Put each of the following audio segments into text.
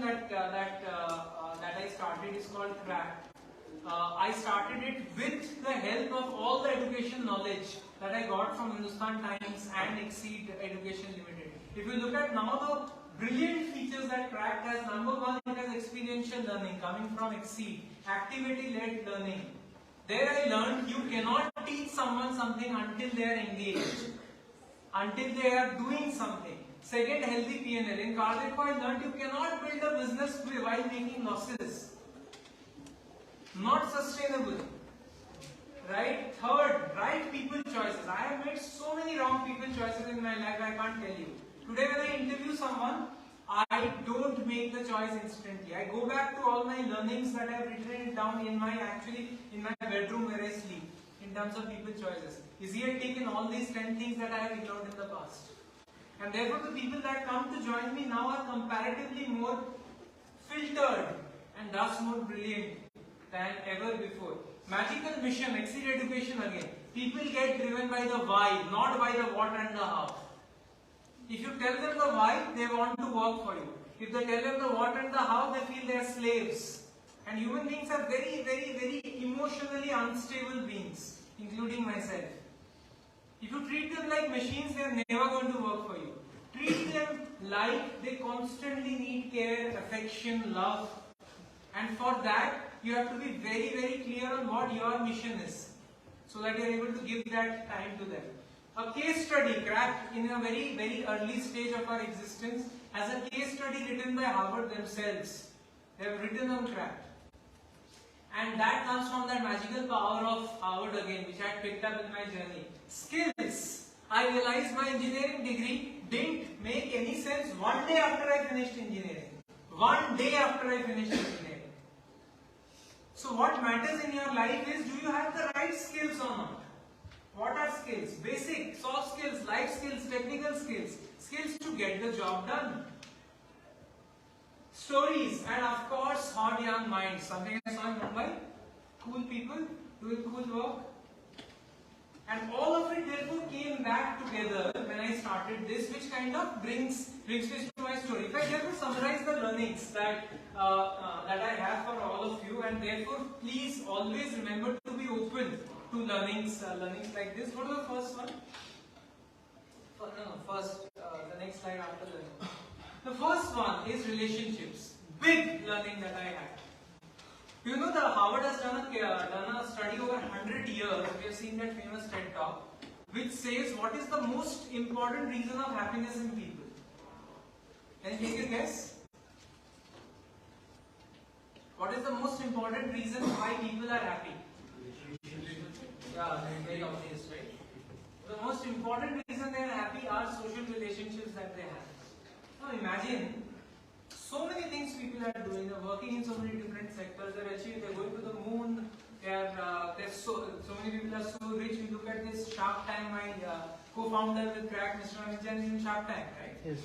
education that I started is called Crack. I started it with the help of all the education knowledge that I got from Hindustan Times and Exceed Education Limited. If you look at now the brilliant features that Crack has, number one, it has experiential learning coming from Exceed, activity-led learning. There I learned you cannot teach someone something until they are engaged, until they are doing something. Second, healthy P&L. In Cardeco I learned you cannot build a business while making losses. Not sustainable. Right? Third, right people choices. I have made so many wrong people choices in my life, I can't tell you. Today when I interview someone, I don't make the choice instantly. I go back to all my learnings that I have written it down in my bedroom where I sleep in terms of people choices. Is he had taken all these 10 things that I have ignored in the past. And therefore the people that come to join me now are comparatively more filtered and thus more brilliant than ever before. Magical mission, Exceed Education again. People get driven by the why, not by the what and the how. If you tell them the why, they want to work for you. If they tell them the what and the how, they feel they are slaves. And human beings are very, very, very emotionally unstable beings, including myself. If you treat them like machines, they are never going to work for you. Treat them like they constantly need care, affection, love. And for that, you have to be very, very clear on what your mission is, so that you are able to give that time to them. A case study, Crack, in a very, very early stage of our existence, as a case study written by Harvard themselves. They have written on Crack. And that comes from that magical power of Harvard again, which I had picked up in my journey. Skills. I realized my engineering degree didn't make any sense one day after I finished engineering. One day after I finished engineering. So what matters in your life is, do you have the right skills or not? What are skills? Basic, soft skills, life skills, technical skills. Skills to get the job done. Stories, and of course, hot young minds. Something I saw in Mumbai. Cool people doing cool work. And all of it therefore came back together when I started this, which kind of brings me to my story. If I therefore summarize the learnings that I have for all of you, and therefore please always remember to be open to learnings like this. Go to the first one. The next slide after learning. The first one is relationships. Big learning that I had. You know, the Harvard has done a study over 100 years. We have seen that famous TED Talk, which says what is the most important reason of happiness in people. Can you take a guess? What is the most important reason why people are happy? Yeah, very obvious, right? The most important reason they are happy are social relationships that they have. Now imagine, so many things people are doing. They're working in so many different sectors. They're going to the moon. So many people are so rich. We look at this Shark Tank. My co-founder with Crack, Mr. Amijan, is in Shark Tank, right? Yes.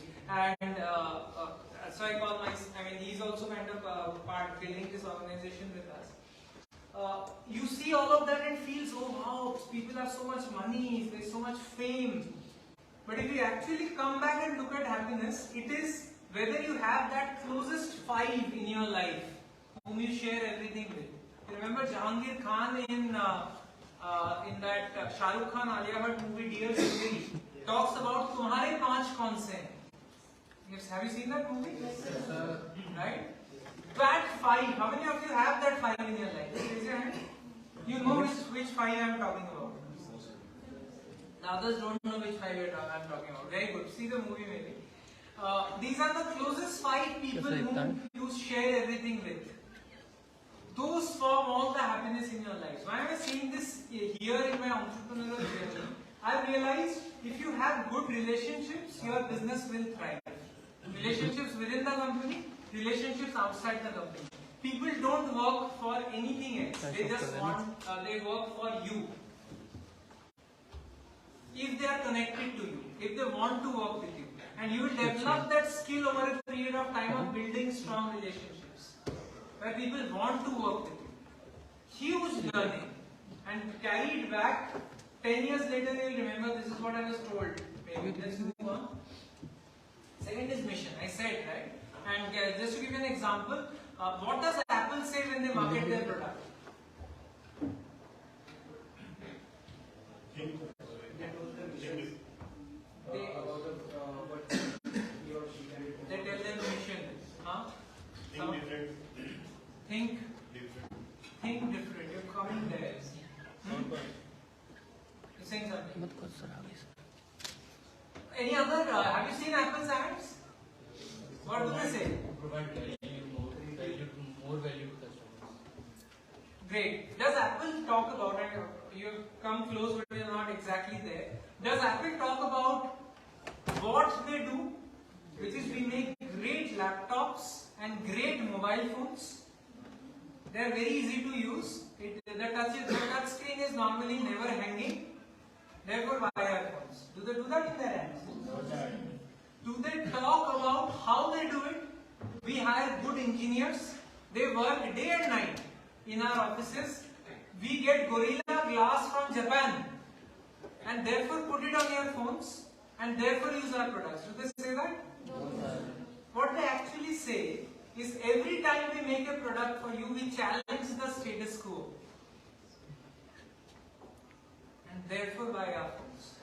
And so I call he's also kind of building this organization with us. You see all of that and feels, oh wow, people have so much money, there's so much fame. But if you actually come back and look at happiness, it is whether you have that closest five in your life, whom you share everything with. You remember Jahangir Khan in that Shah Rukh Khan Alia Bhatt movie Dear Zindagi talks about तुम्हारे पांच कौन से हैं? Yes, have you seen that movie? Yes, sir. Right? That five. How many of you have that five in your life? Raise your hand. You know which five I am talking about. The others don't know which five I am talking about. Very good. See the movie maybe. These are the closest five people whom you share everything with. Those form all the happiness in your life. Why am I saying this here in my entrepreneurial journey? I realized if you have good relationships, your business will thrive. Relationships within the company, relationships outside the company. People don't work for anything else. They just they work for you. If they are connected to you, if they want to work with you. And you will develop that skill over a period of time of building strong relationships, where people want to work with you. Huge learning. And carried back, 10 years later you will remember this is what I was told. Maybe let's move on. Second is mission, I said, right? And just to give you an example, what does Apple say when they market their product? They tell them mission. Think different. You're coming there. You're saying something. Any other? Have you seen Apple's ads? What do they say? Provide more value to customers. Great. Does Apple talk about, and you've come close but you're not exactly there. Does Apple talk about what they do? Which is we make great laptops and great mobile phones. They are very easy to use. The touch screen is normally never hanging. Therefore, buy our phones. Do they do that in their ads? Do they talk about how they do it? We hire good engineers. They work day and night in our offices. We get Gorilla Glass from Japan and therefore put it on your phones and therefore use our products. Do they say that? No. What they actually say is every time we make a product for you, we challenge the status quo. And therefore buy our phones.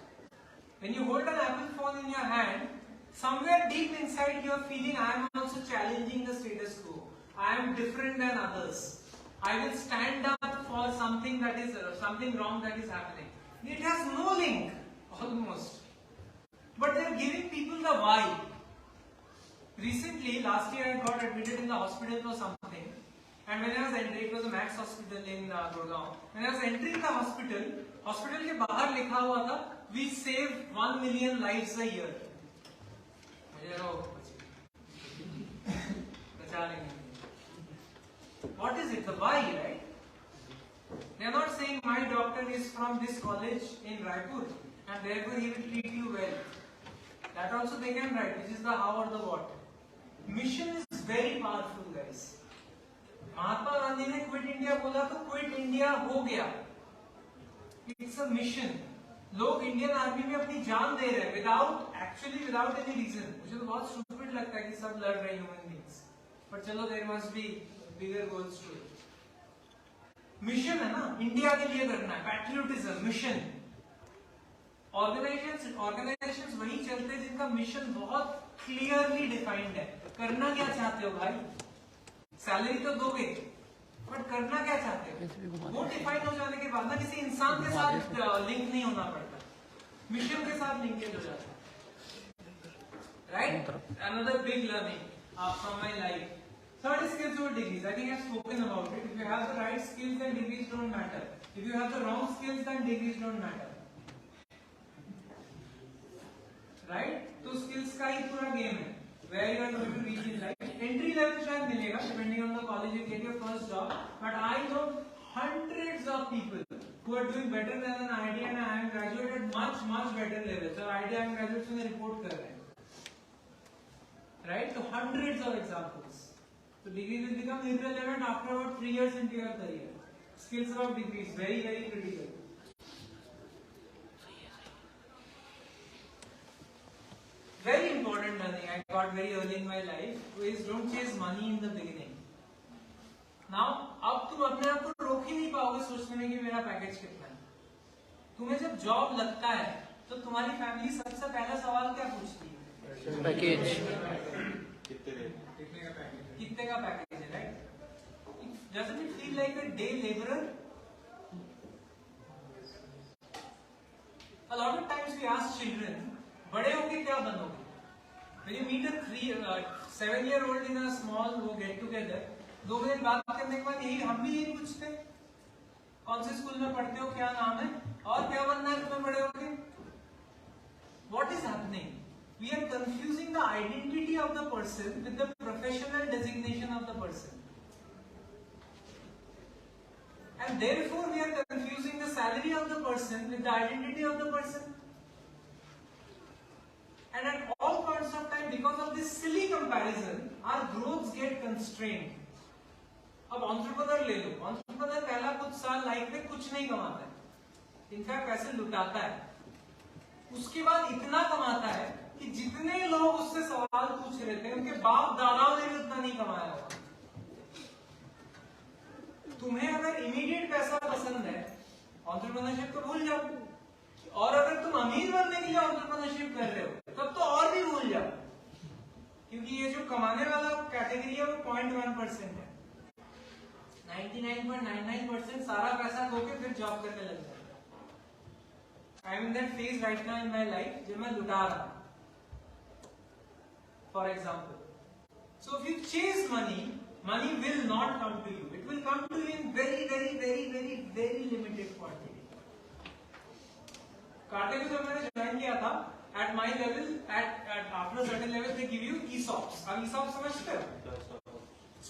When you hold an Apple phone in your hand, somewhere deep inside you are feeling I am also challenging the status quo. I am different than others. I will stand up for something that is something wrong that is happening. It has no link, almost. But they are giving people the why. Recently, last year I got admitted in the hospital for something. And when I was entering, it was a Max hospital in Gurgaon. When I was entering the hospital के बाहर लिखा हुआ था, we save 1 million lives a year. What is it? The why, right? They are not saying my doctor is from this college in Raipur and therefore he will treat you well. That also they can write, which is the how or the what. Mission is very powerful, guys. Mahatma Gandhi ने quit India बोला तो quit India हो गया. It's a mission. लोग Indian army में अपनी जान दे रहे हैं without any reason. मुझे तो बहुत stupid लगता है कि सब लड़ रहे human beings. पर चलो there must be bigger goals to it. Mission है ना, इंडिया के लिए करना है, पैट्रियोटिज्म, मिशन. ऑर्गेनाइजेशंस वही चलते हैं जिनका मिशन बहुत क्लियरली डिफाइंड है. करना क्या चाहते हो भाई? सैलरी तो दोगे, बट करना क्या चाहते हो? वो डिफाइन हो जाने के बाद ना किसी इंसान के साथ लिंक नहीं होना पड़ता, मिशन के साथ लिंकेज हो जाता है. Right? Another big learning from my life. Third is skills over degrees. I think I have spoken about it. If you have the right skills, then degrees don't matter. If you have the wrong skills, then degrees don't matter. Right? तो skills का ही पूरा game है. Where you are going to reach in life. Entry level शायद मिलेगा, depending on the college you get your first job. But I know hundreds of people who are doing better than an IIT and IIM graduate at much better levels. और IIT IIM graduates में report कर रहे हैं. Right? So hundreds of examples. So degree will become irrelevant after about 3 years into your career. Skills about degrees, very critical. Very important learning I got very early in my life is don't chase money in the beginning. Now, अब तुम अपने आप को रोक ही नहीं पाओगे सोचने में कि मेरा पैकेज कितना है. तुम्हें जब जॉब लगता है तो तुम्हारी फैमिली सबसे पहला सवाल क्या पूछती है? पैकेज. कितने का पैकेज है, right? Doesn't it feel like a day laborer? A lot of times we ask children, बड़े होके क्या बनोगे? When you meet a 7-year-old in a small get together, 2 minute बात करने के बाद यही हम भी यही पूछते हैं, कौन से स्कूल में पढ़ते हो, क्या नाम है और क्या बनना है तुम्हें बड़े होके? What is happening? We are confusing the identity of the person with the professional designation of the person. And therefore we are confusing the salary of the person with the identity of the person. And at all points of time, because of this silly comparison, our growths get constrained. अब entrepreneur ले लो, entrepreneur पहला कुछ साल life में कुछ नहीं कमाता है, इनफैक्ट पैसे लुटाता है. उसके बाद इतना कमाता है कि जितने लोग उससे सवाल पूछ रहे थे उनके बाप दादाओं ने भी उतना नहीं कमाया होगा। तुम्हें अगर इमीडिएट पैसा पसंद है, एंटरप्रेन्योरशिप तो भूल जाओ, और अगर तुम अमीर बनने के लिए एंटरप्रेन्योरशिप कर रहे हो तब तो और भी भूल जाओ, क्योंकि ये जो कमाने वाला कैटेगरी है वो 0.1% है। 99.99% सारा पैसा खो के फिर जॉब करने लग जाता है। I am in that phase right now in my life जब मैं लुटा रहा, for example. So if you chase money, money will not come to you. It will come to you in very limited quantity. काटे को जब मैंने join किया था, at my level, at after a certain level, they give you ESOPs. अब ESOPs समझते हो?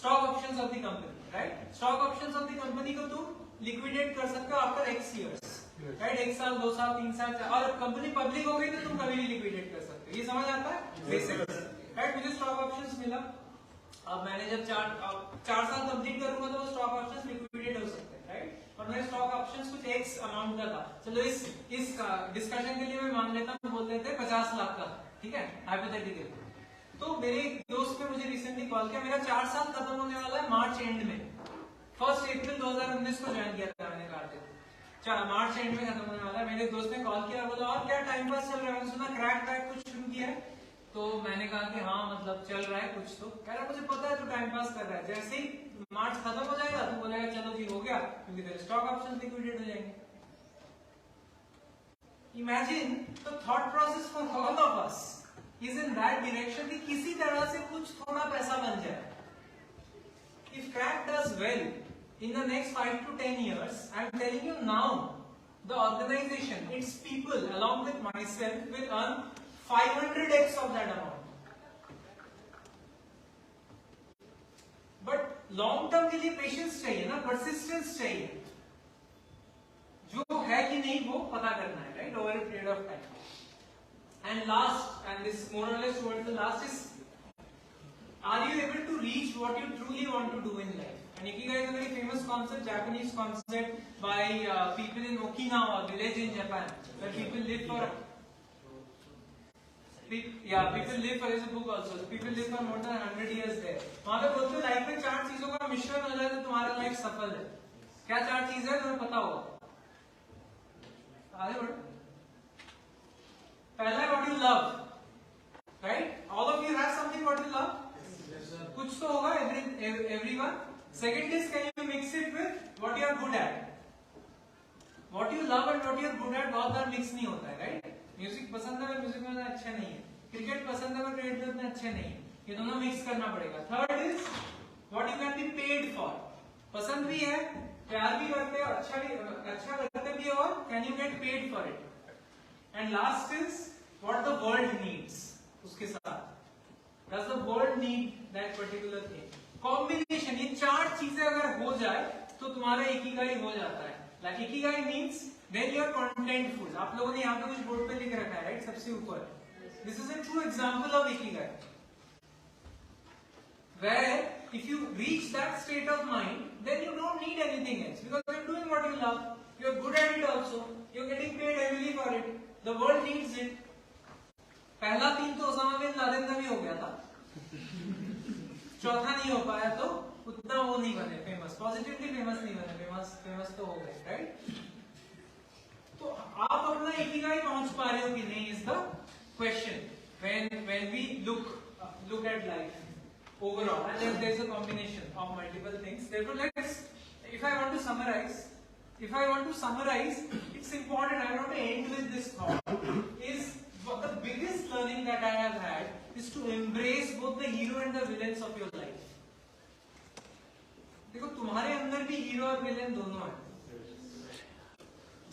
Stock options of the company, right? Stock options of the company को तुम liquidate कर सकते हो after X years, right? 1 साल, 2 साल, 3 साल, और कंपनी पब्लिक हो गई तो तुम कभी भी liquidate कर सकते हो। ये समझ आता है? Basics, right? मुझे stock options मिला। अब मैंने जब 4 साल कंप्लीट करूंगा तो वो स्टॉक ऑप्शंस लिक्विडेट हो सकते हैं, राइट? और मेरे स्टॉक ऑप्शंस कुछ एक्स अमाउंट का था। चलो इस डिस्कशन के लिए मैं मान लेता हूँ, बोल देते हैं 50 लाख का, ठीक है, हाइपोथेटिकली। तो मेरे एक दोस्त ने मुझे रिसेंटली कॉल किया, मेरा 4 साल खत्म होने वाला है मार्च एंड में। 1 अप्रैल 2019 को ज्वाइन किया था मैंने कार्ड, मार्च एंड में खत्म होने वाला है। मेरे दोस्त ने कॉल किया, बोला और क्या टाइम पास चल रहा है? मैंने सुना क्रैक बैक कुछ शुरू किया है। तो मैंने कहा कि हाँ मतलब चल रहा है कुछ। तो कह रहा मुझे पता है तू टाइम पास कर रहा है, जैसे ही मार्च खत्म हो जाएगा तो बोलेगा चलो जी हो गया, क्योंकि तेरे स्टॉक ऑप्शंस लिक्विडेट हो जाएंगे। Imagine the thought process for all of us is in that direction कि किसी तरह से कुछ थोड़ा पैसा बन जाए। If crack does well in the next 5 to 10 years, I am telling you now the organisation, it's people along with myself will earn 500x of that amount. But long term के लिए पेशेंस चाहिए ना, persistence चाहिए। जो है कि नहीं वो पता करना है, right, over a period of time. And last, and this more or less towards the last, is are you able to reach what you truly want to do in life? And ikigai is a very famous concept, Japanese concept by people in Okinawa village in Japan, where people live for people live for, there's a book also, people live for more than 100 years there. वहां पे बोलते हैं life में 4 चीजों का मिश्रण हो जाए तो तुम्हारा लाइफ सफल है। क्या 4 चीजें हैं तुम्हें पता होगा? आगे बढ़ो। पहला है what you love, right? All of you have something what you love, कुछ तो होगा, everyone. Second is can you mix it with what you are good at. What you love and what you are good at बहुत बार mix नहीं होता है, right? Music पसंद है पर म्यूजिक में अच्छा नहीं है, क्रिकेट पसंद है पर क्रिकेट में उतना अच्छे नहीं है, ये दोनों मिक्स करना पड़ेगा। Third is what you can be paid for, पसंद भी है, प्यार भी करते हो, अच्छा करते भी हो, और can you get paid for it. And last is what the world needs, उसके साथ does the world need that particular thing. Combination, ये 4 चीजें अगर हो जाए तो तुम्हारा इकिगाई हो जाता है। Like Ikigai means when you are contentful। आप लोगों ने यहाँ पे कुछ बोर्ड पे लिख रखा है, राइट, सबसे ऊपर। This is a true example of ikigai, where if you reach that state of mind, then you don't need anything else because you're doing what you love, you're good at it also, you're getting paid heavily for it, the world needs it। पहला 3 तो Osama bin Laden का भी हो गया था, चौथा नहीं हो पाया तो उतना वो नहीं बने फेमस, पॉजिटिवली फेमस नहीं बने, फेमस तो हो गए, राइट? तो आप अपना इकिगाई पहुंच पा रहे हो कि नहीं is the question when we look at life overall, and then there's a combination of multiple things। Therefore if I want to summarize, it's important, I want to end with this thought, is what the biggest learning that I have had is to embrace both the hero and the villains of your life। देखो तुम्हारे अंदर भी hero और villain दोनों है।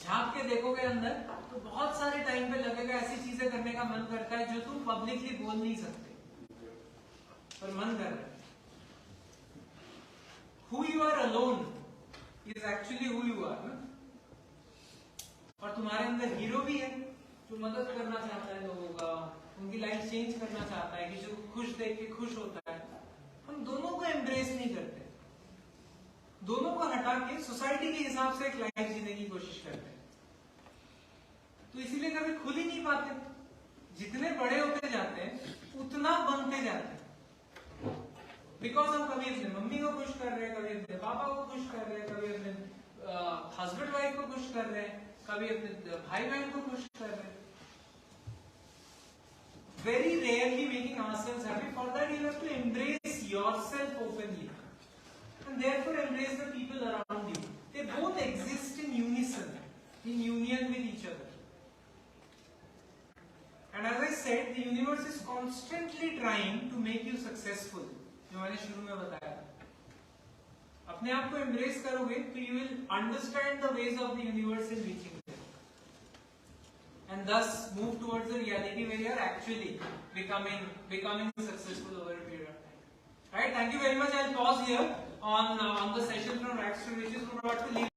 झांक के देखोगे अंदर तो बहुत सारे टाइम पे लगेगा ऐसी चीजें करने का मन करता है जो तुम पब्लिकली बोल नहीं सकते, पर मन कर रहा है। Who you are alone is actually who you are, ना? और तुम्हारे अंदर हीरो भी है जो मदद करना चाहता है लोगों का, उनकी लाइफ चेंज करना चाहता है, कि जो खुश देख के खुश होता है। हम दोनों को एम्ब्रेस नहीं करते, दोनों को हटा के सोसाइटी के हिसाब से एक लाइफ जीने की कोशिश करते हैं, तो इसीलिए कभी खुल ही नहीं पाते। जितने बड़े होते जाते हैं उतना बनते जाते हैं, बिकॉज हम कभी अपने मम्मी को खुश कर रहे हैं, कभी अपने पापा को खुश कर रहे हैं, कभी अपने हस्बैंड वाइफ को खुश कर रहे हैं, कभी अपने भाई बहन को खुश कर रहे हैं. Very rarely making ourselves happy. For that you have to embrace yourself openly, and therefore embrace the people around you. They both exist in unison, in union with each other. And as I said, the universe is constantly trying to make you successful. जो मैंने शुरू में बताया, अपने आप को embrace करोगे तो you will understand the ways of the universe in reaching there, and thus move towards the reality where you are actually becoming successful over a period of time. Right? Thank you very much. I'll pause here on the session from Rackstone, which is about to leave.